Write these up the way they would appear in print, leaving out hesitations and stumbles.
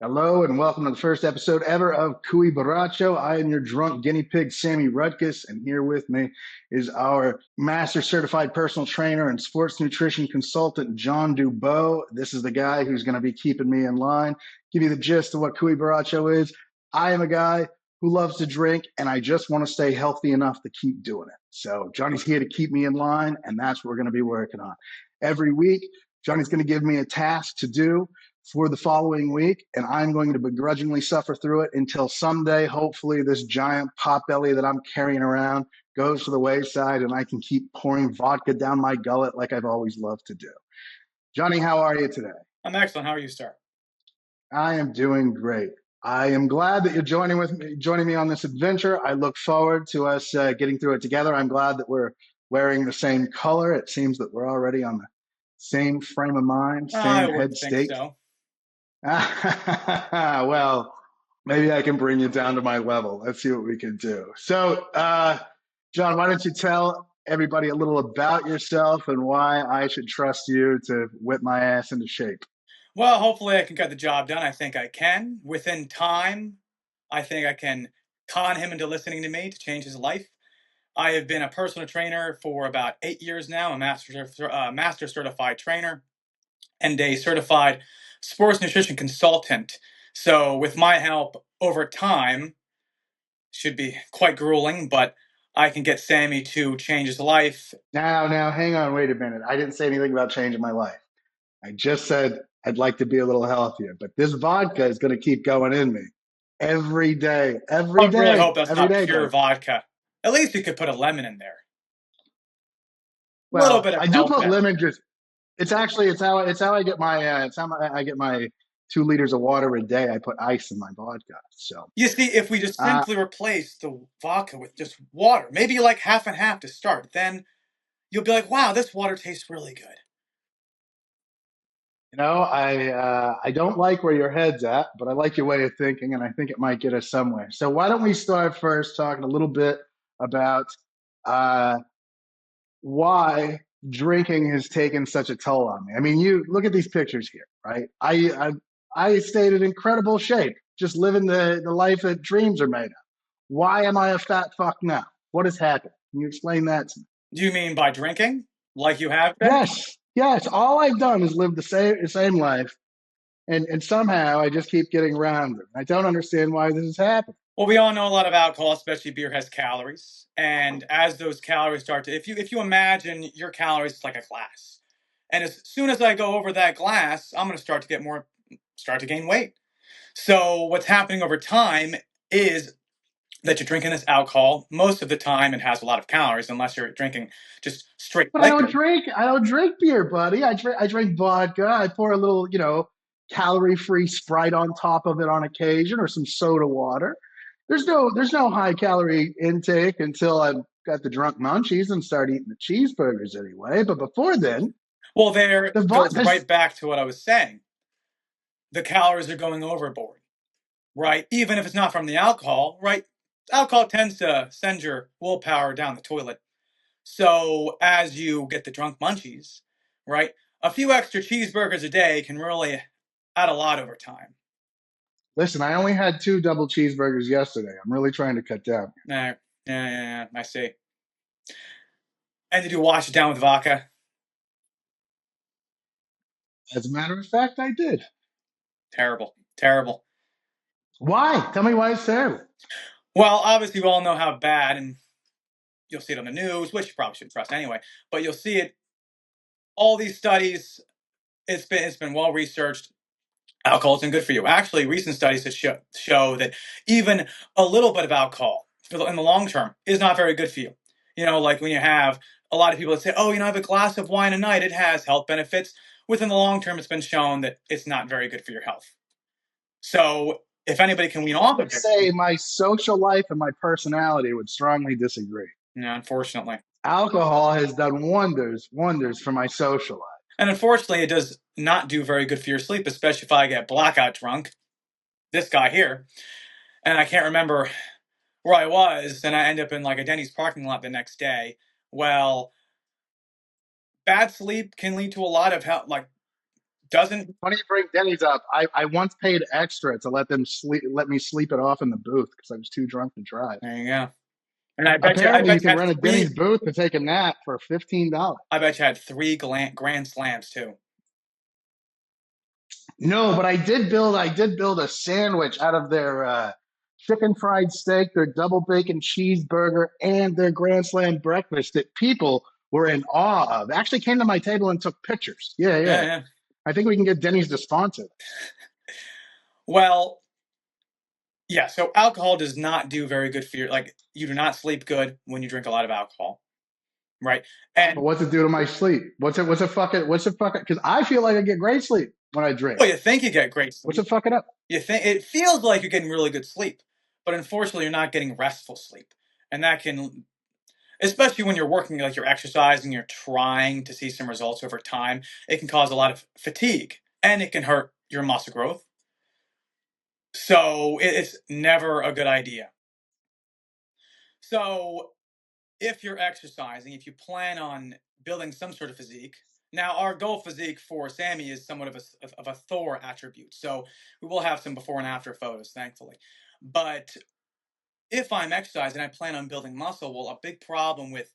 Hello and welcome to the first episode ever of Cuy Borracho. I am your drunk guinea pig, Sammi Rudkus, and here with me is our master certified personal trainer and sports nutrition consultant, Jon Dubost. This is the guy who's going to be keeping me in line. Give you the gist of what Cuy Borracho is. I am a guy who loves to drink, and I just want to stay healthy enough to keep doing it. So Johnny's here to keep me in line, and that's what we're going to be working on. Every week, Johnny's going to give me a task to do for the following week, and I'm going to begrudgingly suffer through it until someday, hopefully, this giant pot belly that I'm carrying around goes to the wayside and I can keep pouring vodka down my gullet like I've always loved to do. Johnny, how are you today? I'm excellent. How are you, sir? I am doing great. I am glad that you're joining me on this adventure. I look forward to us getting through it together. I'm glad that we're wearing the same color. It seems that we're already on the same frame of mind, I same head wouldn't think state. so. Well, maybe I can bring you down to my level. Let's see what we can do. So, Jon, why don't you tell everybody a little about yourself and why I should trust you to whip my ass into shape? Well, hopefully I can get the job done. I think I can. Within time, I think I can con him into listening to me to change his life. I have been a personal trainer for about 8 years now, a master certified trainer and a certified sports nutrition consultant. So with my help over time, should be quite grueling, but I can get Sammy to change his life. Now, hang on, wait a minute. I didn't say anything about changing my life. I just said I'd like to be a little healthier, but this vodka is going to keep going in me every day, I really hope that's every not day, pure buddy. vodka. At least you could put a lemon in there. A little Well, bit of I do health put benefit. lemon juice. It's how I get my I get my 2 liters of water a day. I put ice in my vodka. So You see, if we just uh, simply replace the vodka with just water, maybe like half and half to start, then you'll be like, wow, this water tastes really good. I don't like where your head's at, but I like your way of thinking, and I think it might get us somewhere. So why don't we start first talking a little bit about uh, why drinking has taken such a toll on me. I mean, you look at these pictures here, right? I stayed in incredible shape, just living the life that dreams are made of. Why am I a fat fuck now? What has happened? Can you explain that to me? Do you mean by drinking? Like you have been? Yes. All I've done is live the same life, and somehow I just keep getting rounder. I don't understand why this has happened. Well, we all know a lot of alcohol, especially beer, has calories. And as those calories start to, if you imagine your calories like a glass, and as soon as I go over that glass, I'm going to start to gain weight. So what's happening over time is that you're drinking this alcohol. Most of the time, it has a lot of calories, unless you're drinking just straight But I don't liquor. drink. I don't drink beer, buddy. I drink vodka. I pour a little, calorie-free Sprite on top of it on occasion, or some soda water. There's no high calorie intake until I've got the drunk munchies and start eating the cheeseburgers anyway. But before then, Well, there the goes vodka. right back to what I was saying. The calories are going overboard, right? Even if it's not from the alcohol, right? Alcohol tends to send your willpower down the toilet. So as you get the drunk munchies, right? A few extra cheeseburgers a day can really add a lot over time. Listen, I only had 2 double cheeseburgers yesterday. I'm really trying to cut down. Yeah, I see. And did you wash it down with vodka? As a matter of fact, I did. Terrible, terrible. Why? Tell me why it's terrible. Well, obviously we all know how bad, and you'll see it on the news, which you probably shouldn't trust anyway. But you'll see it. All these studies, it's been well researched. Alcohol isn't good for you. Actually, recent studies that show that even a little bit of alcohol in the long term is not very good for you. Like when you have a lot of people that say, oh, I have a glass of wine a night, it has health benefits. Within the long term, it's been shown that it's not very good for your health. So if anybody can wean I off would of it, say my social life and my personality would strongly disagree. unfortunately. Alcohol has done wonders for my social life. And unfortunately, it does not do very good for your sleep, especially if I get blackout drunk. This guy here, and I can't remember where I was, and I end up in like a Denny's parking lot the next day. Well, bad sleep can lead to a lot of health, like Doesn't. Funny you bring Denny's up. I once paid extra to let me sleep it off in the booth because I was too drunk to drive. There you go. And I bet you, I Apparently, you bet you can had rent a three. Denny's booth to take a nap for $15. I bet you had three grand slams too. No, but I did build a sandwich out of their chicken fried steak, their double bacon cheeseburger, and their Grand Slam breakfast that people were in awe of. They actually came to my table and took pictures. Yeah, Yeah, yeah. yeah. I think we can get Denny's to sponsor. Well, yeah. So alcohol does not do very good for your, like, you do not sleep good when you drink a lot of alcohol, right? But And what's it do to my sleep? What's it fucking? Because I feel like I get great sleep when I drink. well, you think you get great What's sleep. it fucking up? You think it feels like you're getting really good sleep, but unfortunately, you're not getting restful sleep, and that can, especially when you're working, like you're exercising, you're trying to see some results over time, it can cause a lot of fatigue and it can hurt your muscle growth. So it's never a good idea. So if you're exercising, if you plan on building some sort of physique, now our goal physique for Sammy is somewhat of a Thor attribute. So we will have some before and after photos, thankfully. But if I'm exercising, I plan on building muscle. Well, a big problem with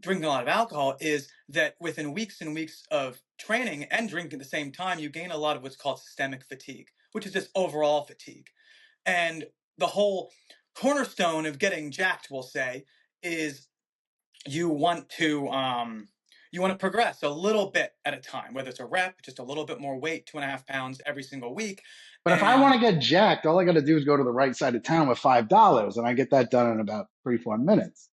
drinking a lot of alcohol is that within weeks and weeks of training and drinking at the same time, you gain a lot of what's called systemic fatigue, which is just overall fatigue. And the whole cornerstone of getting jacked, we'll say, is you want to progress a little bit at a time, whether it's a rep, just a little bit more weight, 2.5 pounds every single week. But if I want And to get jacked, all I got to do is go to the right side of town with $5, and I get that done in about 3 4 minutes.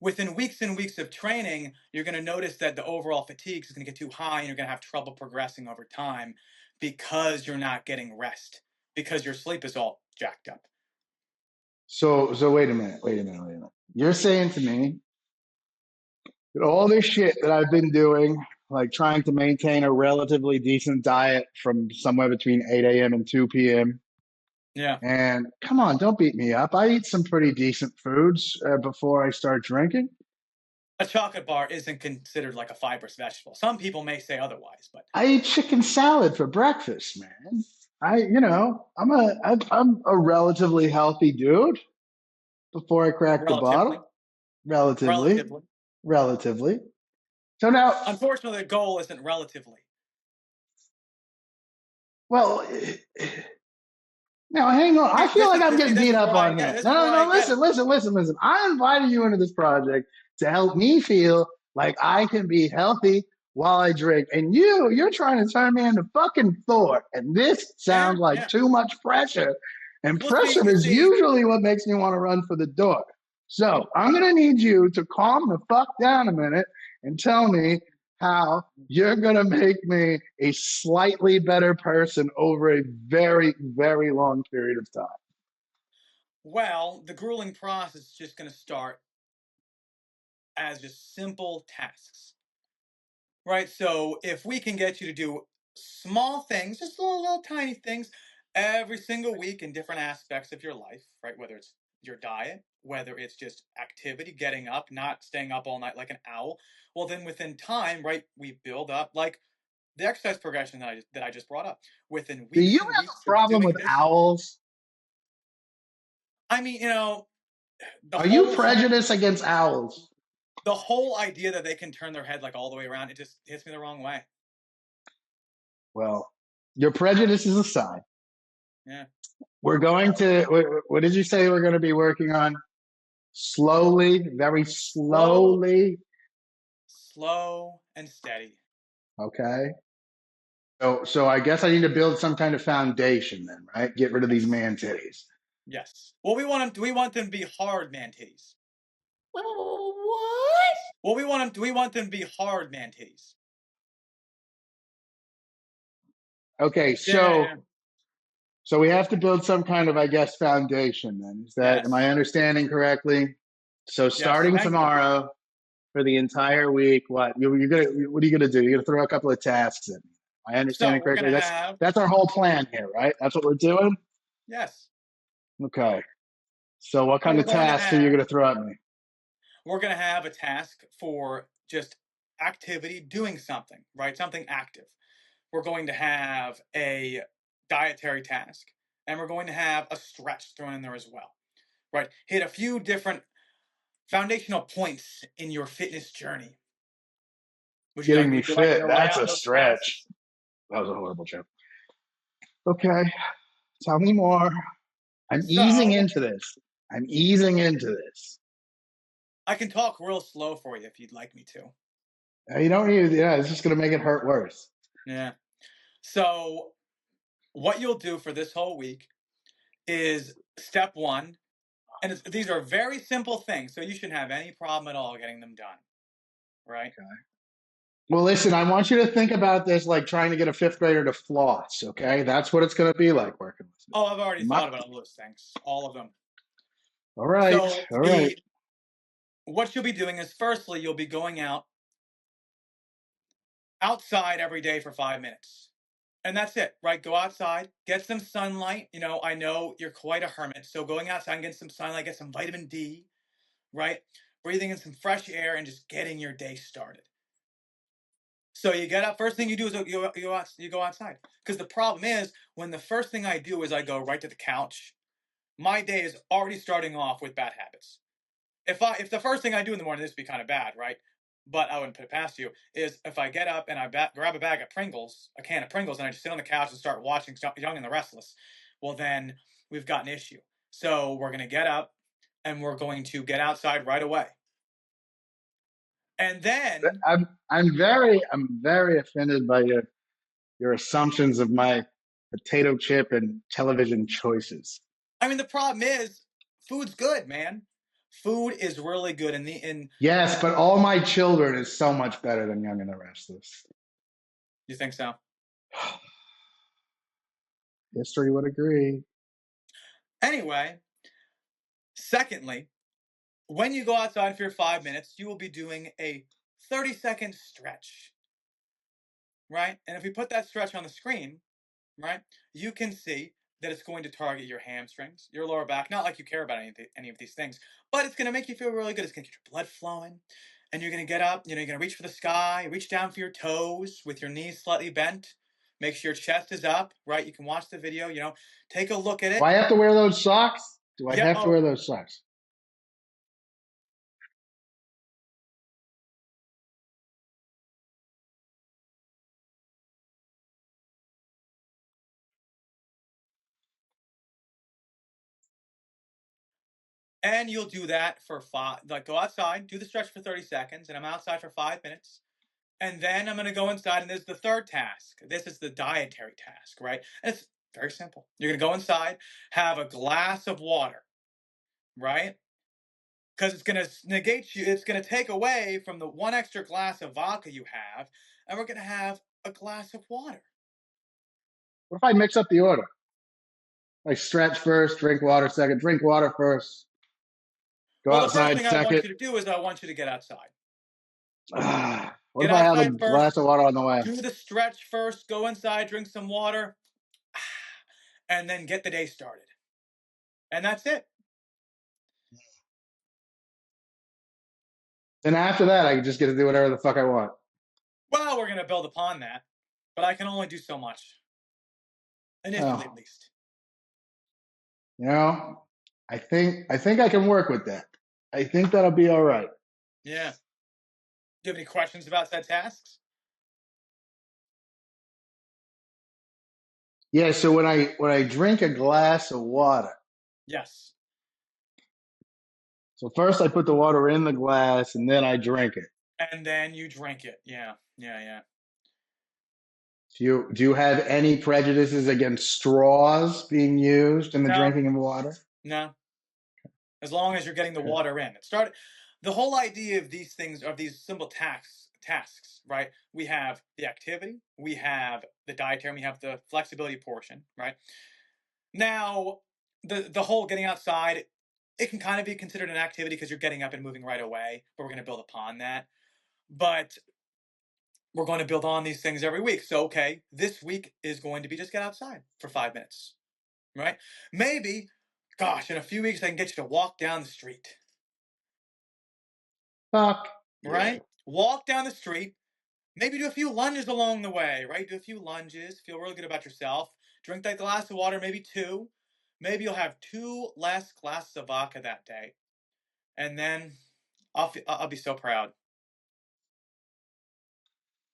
within weeks and weeks of training, you're going to notice that the overall fatigue is going to get too high and you're going to have trouble progressing over time because you're not getting rest, because your sleep is all jacked up. So wait a minute. You're saying to me that all this shit that I've been doing, like trying to maintain a relatively decent diet from somewhere between 8 a.m. and 2 p.m. Yeah. And come on, don't beat me up. I eat some pretty decent foods before I start drinking. A chocolate bar isn't considered like a fibrous vegetable. Some people may say otherwise, but I eat chicken salad for breakfast, man. I'm a relatively healthy dude before I crack the relatively, bottle. Relatively, relatively. relatively. So now, Unfortunately, the goal isn't relatively. well, now hang on. I feel like I'm See, getting this beat is up where I on get it. here. This No, is where no, I no. get it. Listen. I invited you into this project to help me feel like I can be healthy while I drink. And you're trying to turn me into fucking Thor. And this Yeah, sounds like yeah. too much pressure. And Well, see, pressure you is see, usually what makes me want to run for the door. So I'm going to need you to calm the fuck down a minute and tell me how you're going to make me a slightly better person over a very, very long period of time. well, the grueling process is just going to start as just simple tasks, right? So if we can get you to do small things, just little tiny things every single week in different aspects of your life, right? Whether it's your diet, whether it's just activity, getting up, not staying up all night like an owl, well, then within time, right, we build up like the exercise progression that I just brought up. Within Do you weeks and have weeks a of problem doing with this, owls? I mean, the Are you whole prejudiced against owls? the whole idea that they can turn their head like all the way around, it just hits me the wrong way. Well, your prejudices aside, Yeah. we're going to, what did you say we're going to be working on? Slowly, very Slow, slowly. slow and steady. Okay. So I guess I need to build some kind of foundation then, right? Get rid of these Yes. man titties. Yes. Well, we want them to be hard man titties. What? Well, we want them to be hard man titties. Okay, Yeah. so we have to build some kind of, I guess, foundation then. Am I Yes. understanding correctly? So Yes. starting Thank you. tomorrow for the entire week, what are you gonna do? You're gonna throw a couple of tasks in. I understand So it we're correctly. gonna have That's our whole plan here, right? That's what we're doing. yes. Okay. So what Well, kind of tasks are you gonna throw at me? we're gonna have a task for just activity, doing something, right? Something active. we're going to have a dietary task, and we're going to have a stretch thrown in there as well, right? Hit a few different foundational points in your fitness journey. Would you Getting like me me to fit, lay that's out a those stretch. tasks? That was a horrible joke. Okay, tell me more. I'm easing So into this. I'm easing into this. I can talk real slow for you if you'd like me to. You don't need, yeah, it's just going to make it hurt worse. Yeah. So what you'll do for this whole week is step one, and these are very simple things, so you shouldn't have any problem at all getting them done, right? Okay. Well, listen, I want you to think about this like trying to get a fifth grader to floss, okay? That's what it's going to be like working with me. Oh, I've already My, thought about all those things, all of them. all right, So all right. the what you'll be doing is firstly you'll be going outside every day for 5 minutes. And that's it, right? Go outside, get some sunlight. I know you're quite a hermit, so going outside and getting some sunlight, get some vitamin D, right? Breathing in some fresh air and just getting your day started. So you get up. First thing you do is you go outside. Because the problem is when the first thing I do is I go right to the couch, my day is already starting off with bad habits. If the first thing I do in the morning, this would be kind of bad, right? But I wouldn't put it past you. Is if I get up and I grab a bag of Pringles, a can of Pringles, and I just sit on the couch and start watching Young and the Restless, well then we've got an issue. So we're gonna get up and we're going to get outside right away. And then I'm very offended by your assumptions of my potato chip and television choices. I mean the problem is food's good, man. Food is really good in Yes, but All My Children is so much better than Young and the Restless. you think so? History would agree. Anyway, secondly, when you go outside for your 5 minutes, you will be doing a 30-second stretch, right? And if we put that stretch on the screen, right, you can see that it's going to target your hamstrings, your lower back. Not like you care about any of these things, but it's going to make you feel really good. It's going to get your blood flowing, and you're going to get up. You're going to reach for the sky, reach down for your toes with your knees slightly bent. Make sure your chest is up, right? You can watch the video. Take a look at Do it. I have to wear those socks? Do I Yeah. have to wear those socks? And you'll do that for go outside, do the stretch for 30 seconds, and I'm outside for 5 minutes. And then I'm going to go inside, and this is the third task. This is the dietary task, right? And it's very simple. You're going to go inside, have a glass of water, right? Because it's going to negate you, it's going to take away from the one extra glass of vodka you have, and we're going to have a glass of water. What if I mix up the order? Like stretch first, drink water second, drink water first, go Well, the first outside thing I want second. you to do is I want you to get outside. What Get if I have a outside glass first, of water on the way? do the stretch first, go inside, drink some water, and then get the day started. And that's it. And after that, I just get to do whatever the fuck I want. Well, we're going to build upon that, but I can only do so much. Initially, at Oh, least. you know, I think I can work with that. I think that'll be all right. Yeah. Do you have any questions about said tasks? Yeah. So when I drink a glass of water, Yes. so first I put the water in the glass and then I drink it. And then you drink it. Yeah. Yeah. Yeah. Do you have any prejudices against straws being used in the No. drinking of water? No. As long as you're getting the Okay. water in. The whole idea of these things, of these simple tasks, right? We have the activity, we have the dietary, we have the flexibility portion, right? Now, the whole getting outside, it can kind of be considered an activity because you're getting up and moving right away, but we're going to build upon that. But we're going to build on these things every week. So, okay, this week is going to be just get outside for 5 minutes, right? Maybe, gosh, in a few weeks, I can get you to walk down the street, Fuck. Yeah. right? Walk down the street, Maybe do a few lunges along the way, right? Do a few lunges, feel really good about yourself. Drink that glass of water, maybe two. Maybe you'll have two less glasses of vodka that day. And then I'll be so proud.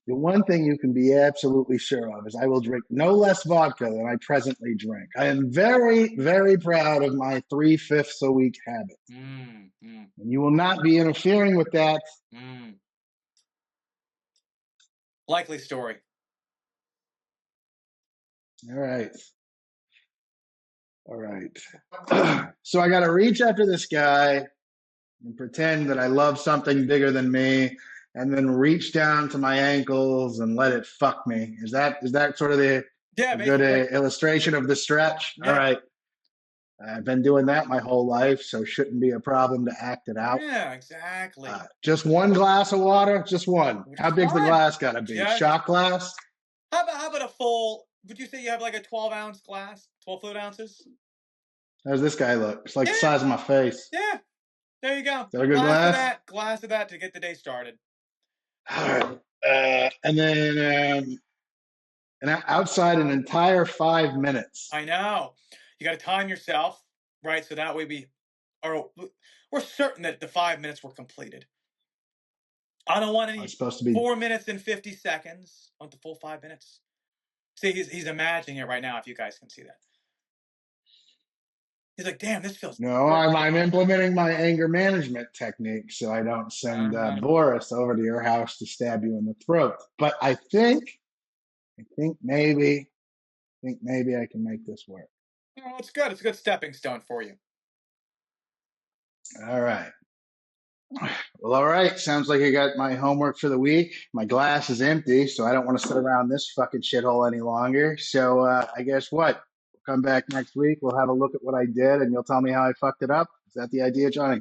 The one thing you can be absolutely sure of is I will drink no less vodka than I presently drink. I am very, very proud of my 3/5 a week habit. Mm, mm, And you will not be interfering with that. mm. Likely story. All right. All right. So I got to reach after this guy and pretend that I love something bigger than me, and then reach down to my ankles and let it fuck me. Is that sort of Yeah, a good basically. illustration of the stretch? All Yeah. right. I've been doing that my whole life, so shouldn't be a problem to act it out. Yeah, exactly. Just one glass of water, just one. Which How is big's the fine. glass got to be? Just Shot glass? how about a full? Would you say you have like a 12-ounce glass, 12 fluid ounces? How's this guy look? It's like the Yeah, size of my face. Is yeah. There you go. that a good glass? Glass of that to get the day started. All right. And then outside an entire 5 minutes. I know. You got to time yourself, right? So that way we're certain that the 5 minutes were completed. I don't want I was any supposed to be. 4 minutes and 50 seconds. I want the full 5 minutes. See, he's imagining it right now. If you guys can see that, he's like, "Damn, this feels No, good." I'm implementing my anger management technique so I don't send Uh, Boris over to your house to stab you in the throat. But I think maybe I can make this work. oh, it's good. It's a good stepping stone for you. All right. Well, all right. Sounds like I got my homework for the week. My glass is empty, so I don't want to sit around this fucking shithole any longer. So I guess what? We'll come back next week. We'll have a look at what I did, and you'll tell me how I fucked it up. Is that the idea, Johnny?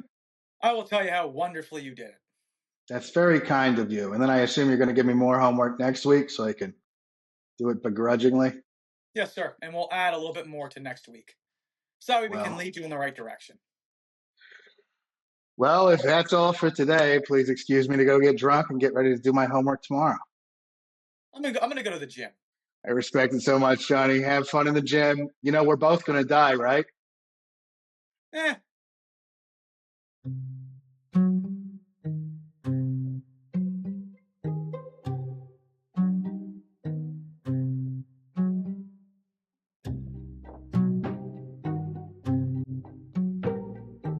I will tell you how wonderfully you did it. That's very kind of you. And then I assume you're going to give me more homework next week so I can do it begrudgingly. Yes, sir. And we'll add a little bit more to next week, so we can Well, lead you in the right direction. well, if that's all for today, please excuse me to go get drunk and get ready to do my homework tomorrow. I'm gonna go to the gym. I respect it so much, Johnny. Have fun in the gym. You know, we're both going to die, right? Eh,